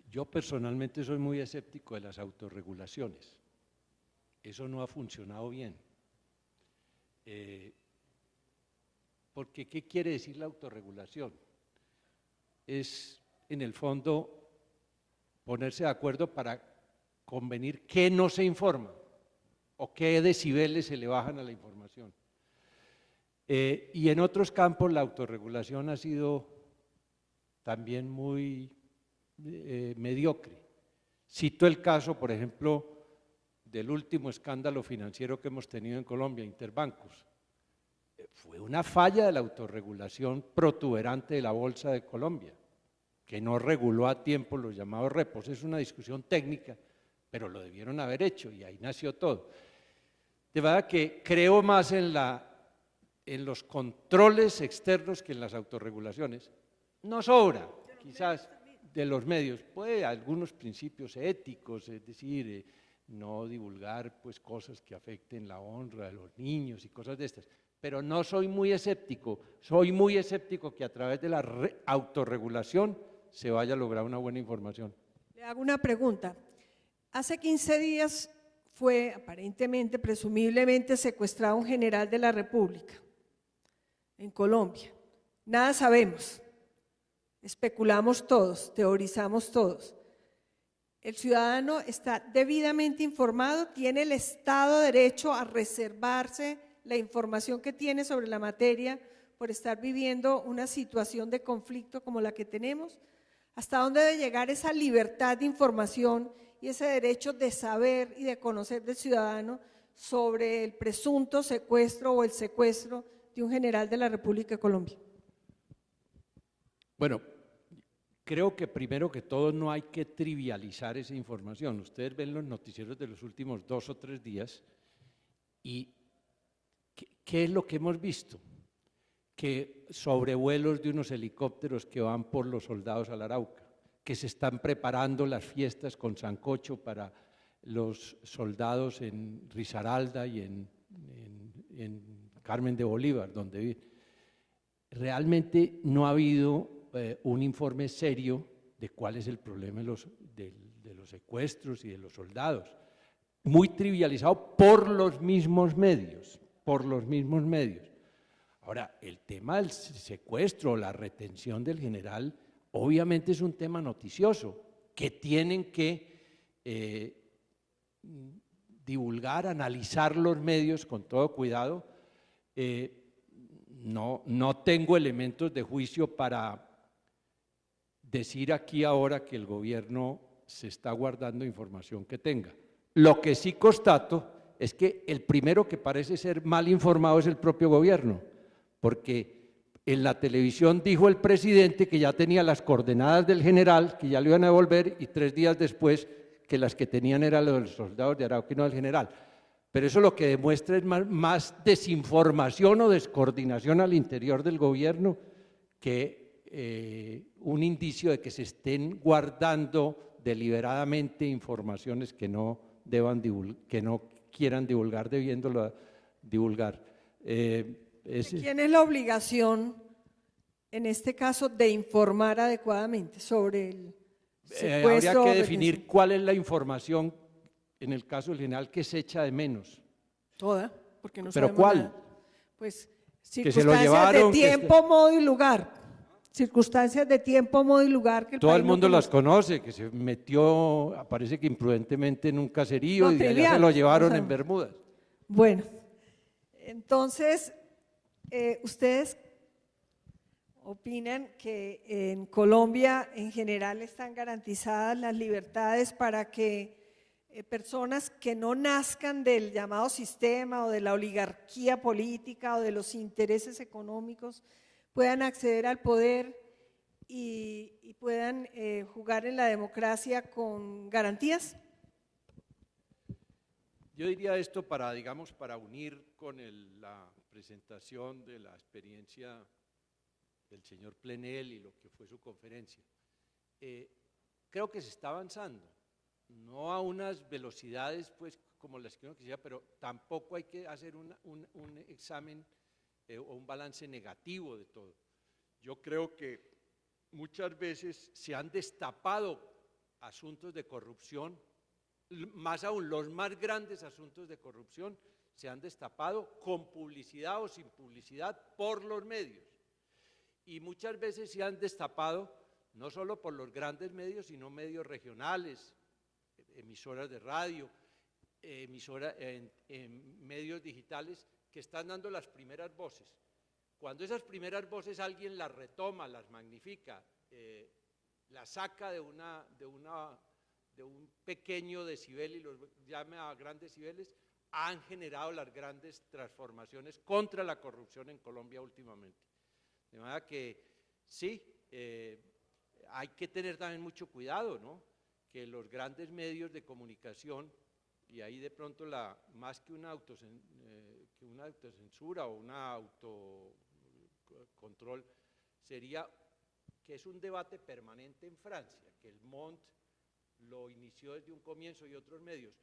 Yo personalmente soy muy escéptico de las autorregulaciones. Eso no ha funcionado bien. Porque ¿qué quiere decir la autorregulación? Es, en el fondo, ponerse de acuerdo para convenir qué no se informa o qué decibeles se le bajan a la información. Y en otros campos la autorregulación ha sido también muy mediocre. Cito el caso, por ejemplo, del último escándalo financiero que hemos tenido en Colombia, Interbancos. Fue una falla de la autorregulación protuberante de la Bolsa de Colombia, que no reguló a tiempo los llamados repos. Es una discusión técnica, pero lo debieron haber hecho y ahí nació todo. De verdad que creo más en los controles externos que en las autorregulaciones. No sobra, quizás, de los medios. Puede algunos principios éticos, es decir, no divulgar pues, cosas que afecten la honra de los niños y cosas de estas. Pero no soy muy escéptico que a través de la autorregulación se vaya a lograr una buena información. Le hago una pregunta. Hace 15 días fue aparentemente, presumiblemente, secuestrado un general de la República en Colombia. Nada sabemos, especulamos todos, teorizamos todos. El ciudadano está debidamente informado, tiene el Estado derecho a reservarse la información que tiene sobre la materia por estar viviendo una situación de conflicto como la que tenemos. ¿Hasta dónde debe llegar esa libertad de información y ese derecho de saber y de conocer del ciudadano sobre el presunto secuestro o el secuestro de un general de la República de Colombia? Bueno, creo que primero que todo no hay que trivializar esa información. Ustedes ven los noticieros de los últimos 2 o 3 días y ¿qué es lo que hemos visto? Que sobrevuelos de unos helicópteros que van por los soldados al Arauca, que se están preparando las fiestas con sancocho para los soldados en Risaralda y en Carmen de Bolívar, donde viven. Realmente no ha habido un informe serio de cuál es el problema de los secuestros y de los soldados. Muy trivializado por los mismos medios, Ahora, el tema del secuestro, la retención del general, obviamente es un tema noticioso que tienen que divulgar, analizar los medios con todo cuidado. No tengo elementos de juicio para decir aquí ahora que el gobierno se está guardando información que tenga. Lo que sí constato es que el primero que parece ser mal informado es el propio gobierno, porque en la televisión dijo el presidente que ya tenía las coordenadas del general, que ya le iban a devolver, y 3 días después que las que tenían eran los soldados de Arauca y no del general. Pero eso lo que demuestra es más desinformación o descoordinación al interior del gobierno que un indicio de que se estén guardando deliberadamente informaciones que no quieran divulgar, debiéndolo divulgar. ¿Quién es la obligación, en este caso, de informar adecuadamente sobre el secuestro? Habría que definir cuál es la información, en el caso del general, que se echa de menos. Toda, porque no ¿Pero sabemos cuál? nada. Pues Que se lo circunstancias llevaron, de tiempo, modo y lugar. Circunstancias de tiempo, modo y lugar que todo el país no mundo las conoce. conoce, que se metió, parece que imprudentemente en un caserío No, y de allá se trivial, lo llevaron o sea, en Bermudas. Bueno, entonces, ustedes opinan que en Colombia en general están garantizadas las libertades para que personas que no nazcan del llamado sistema o de la oligarquía política o de los intereses económicos puedan acceder al poder y puedan jugar en la democracia con garantías? Yo diría esto para, digamos, para unir con la presentación de la experiencia del señor Plenel y lo que fue su conferencia. Creo que se está avanzando, no a unas velocidades pues como las que uno quisiera, pero tampoco hay que hacer un examen o un balance negativo de todo. Yo creo que muchas veces se han destapado asuntos de corrupción, más aún los más grandes asuntos de corrupción, se han destapado con publicidad o sin publicidad por los medios. Y muchas veces se han destapado no solo por los grandes medios, sino medios regionales, emisoras de radio, medios digitales que están dando las primeras voces. Cuando esas primeras voces alguien las retoma, las magnifica, las saca de un pequeño decibel y los llama a grandes decibeles, han generado las grandes transformaciones contra la corrupción en Colombia últimamente. De manera que sí, hay que tener también mucho cuidado, ¿no? Que los grandes medios de comunicación, y ahí de pronto más que una autocensura o un autocontrol, sería que es un debate permanente en Francia, que el Monde lo inició desde un comienzo y otros medios.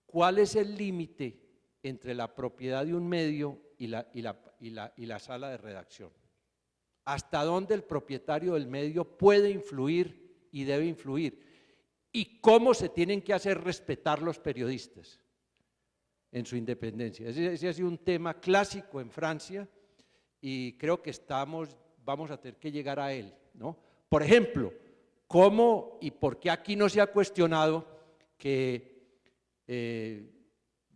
¿Cuál es el límite entre la propiedad de un medio y la sala de redacción? ¿Hasta dónde el propietario del medio puede influir y debe influir? ¿Y cómo se tienen que hacer respetar los periodistas en su independencia? Ese ha sido un tema clásico en Francia y creo que vamos a tener que llegar a él, ¿no? Por ejemplo, ¿cómo y por qué aquí no se ha cuestionado que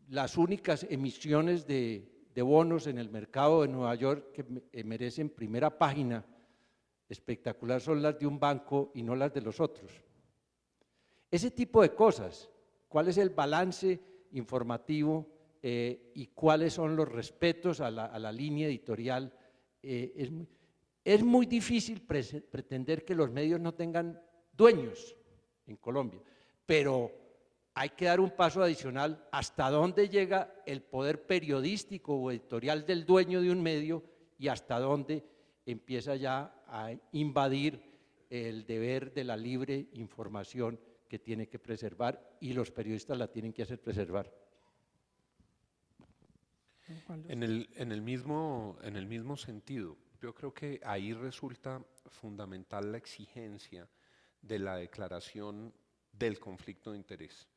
las únicas emisiones de bonos en el mercado de Nueva York que merecen primera página espectacular son las de un banco y no las de los otros? Ese tipo de cosas, ¿cuál es el balance informativo y cuáles son los respetos a la línea editorial? Es muy difícil pretender que los medios no tengan dueños en Colombia, pero hay que dar un paso adicional hasta dónde llega el poder periodístico o editorial del dueño de un medio y hasta dónde empieza ya a invadir el deber de la libre información que tiene que preservar y los periodistas la tienen que hacer preservar. En el mismo sentido, yo creo que ahí resulta fundamental la exigencia de la declaración del conflicto de interés.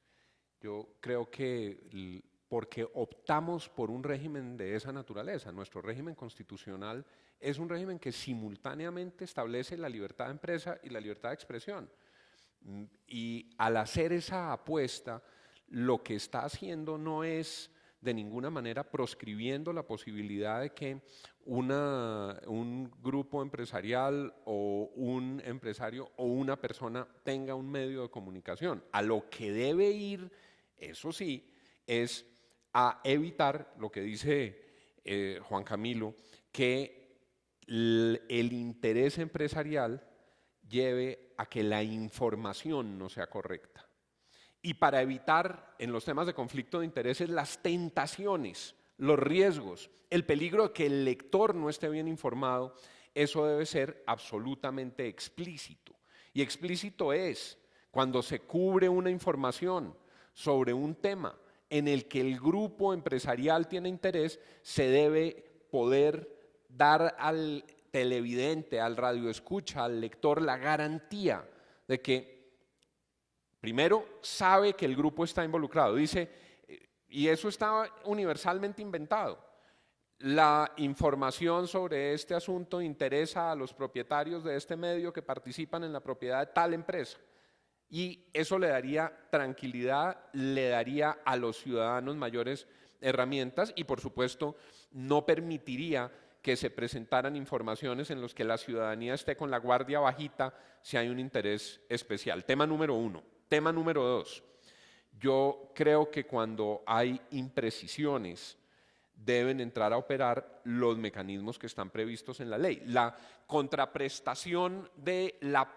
Yo creo que porque optamos por un régimen de esa naturaleza, nuestro régimen constitucional es un régimen que simultáneamente establece la libertad de empresa y la libertad de expresión. Y al hacer esa apuesta, lo que está haciendo no es de ninguna manera proscribiendo la posibilidad de que un grupo empresarial o un empresario o una persona tenga un medio de comunicación. A lo que debe ir, eso sí, es a evitar lo que dice Juan Camilo, que el interés empresarial lleve a que la información no sea correcta. Y para evitar en los temas de conflicto de intereses las tentaciones, los riesgos, el peligro de que el lector no esté bien informado, eso debe ser absolutamente explícito. Y explícito es cuando se cubre una información sobre un tema en el que el grupo empresarial tiene interés, se debe poder dar al televidente, al radioescucha, al lector la garantía de que primero sabe que el grupo está involucrado. Dice, y eso está universalmente inventado, la información sobre este asunto interesa a los propietarios de este medio que participan en la propiedad de tal empresa. Y eso le daría tranquilidad, le daría a los ciudadanos mayores herramientas y por supuesto no permitiría que se presentaran informaciones en las que la ciudadanía esté con la guardia bajita si hay un interés especial. Tema número 1. Tema número 2. Yo creo que cuando hay imprecisiones deben entrar a operar los mecanismos que están previstos en la ley. La contraprestación de la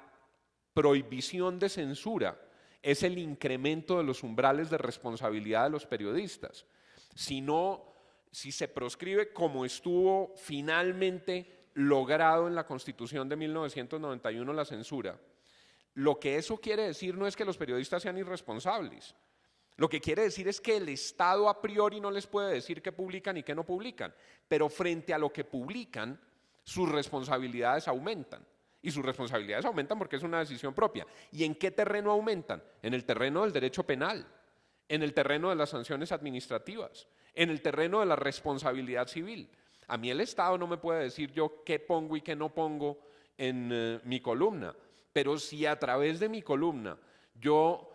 prohibición de censura es el incremento de los umbrales de responsabilidad de los periodistas. Si se proscribe como estuvo finalmente logrado en la Constitución de 1991 la censura, lo que eso quiere decir no es que los periodistas sean irresponsables. Lo que quiere decir es que el Estado a priori no les puede decir qué publican y qué no publican, pero frente a lo que publican, sus responsabilidades aumentan. y sus responsabilidades aumentan porque es una decisión propia. ¿Y en qué terreno aumentan? En el terreno del derecho penal, en el terreno de las sanciones administrativas, en el terreno de la responsabilidad civil. A mí el Estado no me puede decir yo qué pongo y qué no pongo en mi columna, pero si a través de mi columna yo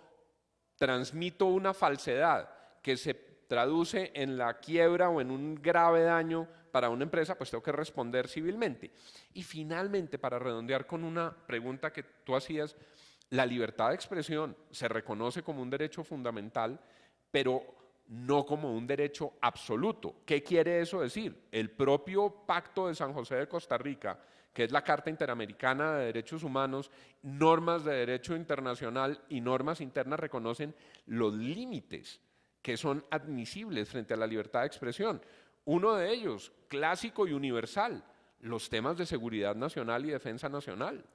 transmito una falsedad que se traduce en la quiebra o en un grave daño para una empresa, pues tengo que responder civilmente. Y finalmente, para redondear con una pregunta que tú hacías, la libertad de expresión se reconoce como un derecho fundamental, pero no como un derecho absoluto. ¿Qué quiere eso decir? El propio Pacto de San José de Costa Rica, que es la Carta Interamericana de Derechos Humanos, normas de derecho internacional y normas internas reconocen los límites que son admisibles frente a la libertad de expresión. Uno de ellos, clásico y universal, los temas de seguridad nacional y defensa nacional.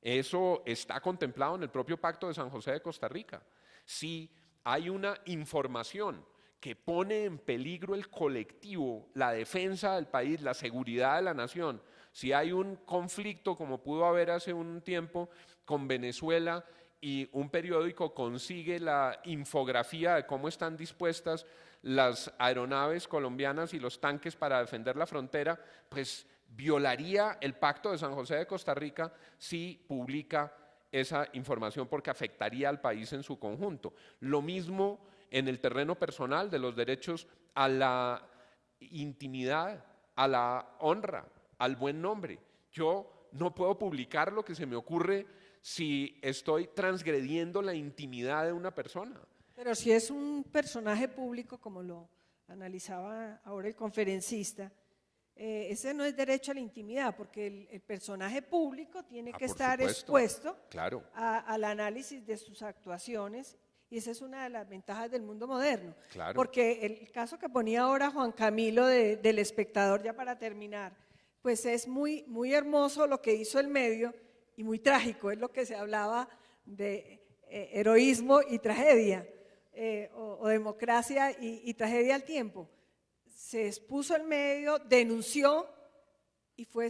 Eso está contemplado en el propio Pacto de San José de Costa Rica. Si hay una información que pone en peligro el colectivo, la defensa del país, la seguridad de la nación, si hay un conflicto como pudo haber hace un tiempo con Venezuela y un periódico consigue la infografía de cómo están dispuestas las aeronaves colombianas y los tanques para defender la frontera, pues violaría el Pacto de San José de Costa Rica si publica esa información porque afectaría al país en su conjunto. Lo mismo en el terreno personal de los derechos a la intimidad, a la honra, al buen nombre. Yo no puedo publicar lo que se me ocurre si estoy transgrediendo la intimidad de una persona. Pero si es un personaje público, como lo analizaba ahora el conferencista, ese no es derecho a la intimidad, porque el personaje público tiene que estar expuesto claro, al análisis de sus actuaciones, y esa es una de las ventajas del mundo moderno. claro. Porque el caso que ponía ahora Juan Camilo del espectador, ya para terminar, pues es muy, muy hermoso lo que hizo el medio y muy trágico, es lo que se hablaba de heroísmo y tragedia, o democracia y tragedia al tiempo. Se expuso el medio, denunció y fue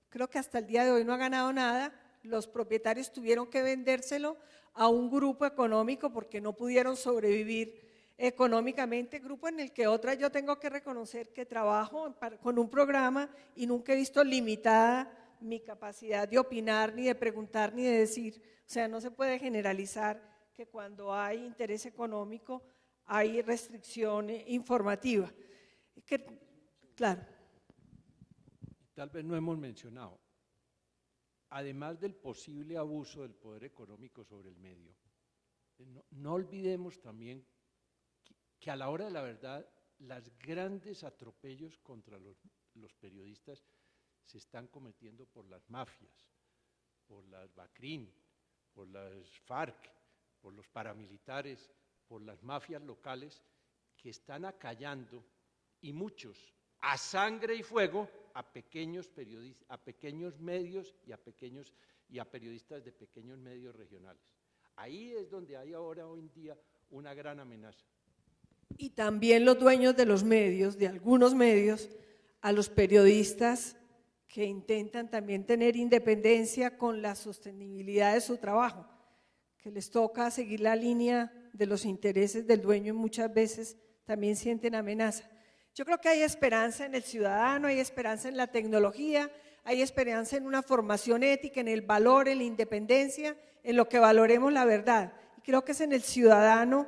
creo que hasta el día de hoy no ha ganado nada. Los propietarios tuvieron que vendérselo a un grupo económico porque no pudieron sobrevivir económicamente, grupo en el que yo tengo que reconocer que trabajo con un programa y nunca he visto limitada mi capacidad de opinar, ni de preguntar, ni de decir. O sea, no se puede generalizar que cuando hay interés económico hay restricción informativa. Claro. Tal vez no hemos mencionado, además del posible abuso del poder económico sobre el medio, no olvidemos también que a la hora de la verdad, los grandes atropellos contra los periodistas se están cometiendo por las mafias, por las BACRIM, por las FARC, por los paramilitares, por las mafias locales que están acallando, y muchos, a sangre y fuego, a pequeños periodistas, a pequeños medios y a periodistas de pequeños medios regionales. Ahí es donde hay ahora, hoy en día, una gran amenaza. Y también los dueños de los medios, de algunos medios, a los periodistas que intentan también tener independencia con la sostenibilidad de su trabajo, que les toca seguir la línea de los intereses del dueño y muchas veces también sienten amenaza. Yo creo que hay esperanza en el ciudadano, hay esperanza en la tecnología, hay esperanza en una formación ética, en el valor, en la independencia, en lo que valoremos la verdad. Y creo que es en el ciudadano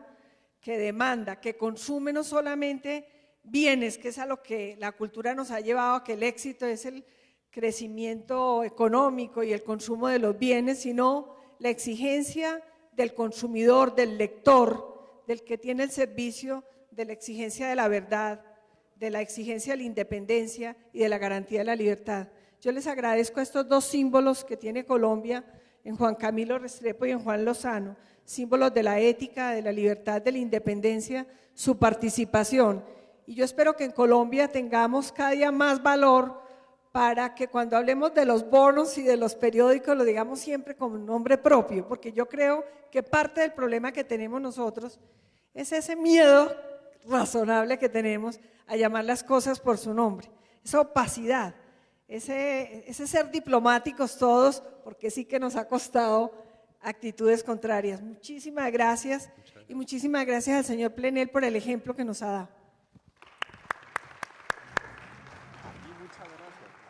que demanda, que consume no solamente bienes, que es a lo que la cultura nos ha llevado, a que el éxito es el crecimiento económico y el consumo de los bienes, sino la exigencia del consumidor, del lector, del que tiene el servicio, de la exigencia de la verdad, de la exigencia de la independencia y de la garantía de la libertad. Yo les agradezco estos dos símbolos que tiene Colombia en Juan Camilo Restrepo y en Juan Lozano, símbolos de la ética, de la libertad, de la independencia, su participación. Y yo espero que en Colombia tengamos cada día más valor para que cuando hablemos de los bonos y de los periódicos lo digamos siempre con un nombre propio, porque yo creo que parte del problema que tenemos nosotros es ese miedo razonable que tenemos a llamar las cosas por su nombre, esa opacidad, ese ser diplomáticos todos, porque sí que nos ha costado actitudes contrarias. Muchísimas gracias y muchísimas gracias al señor Plenel por el ejemplo que nos ha dado. Muchas gracias.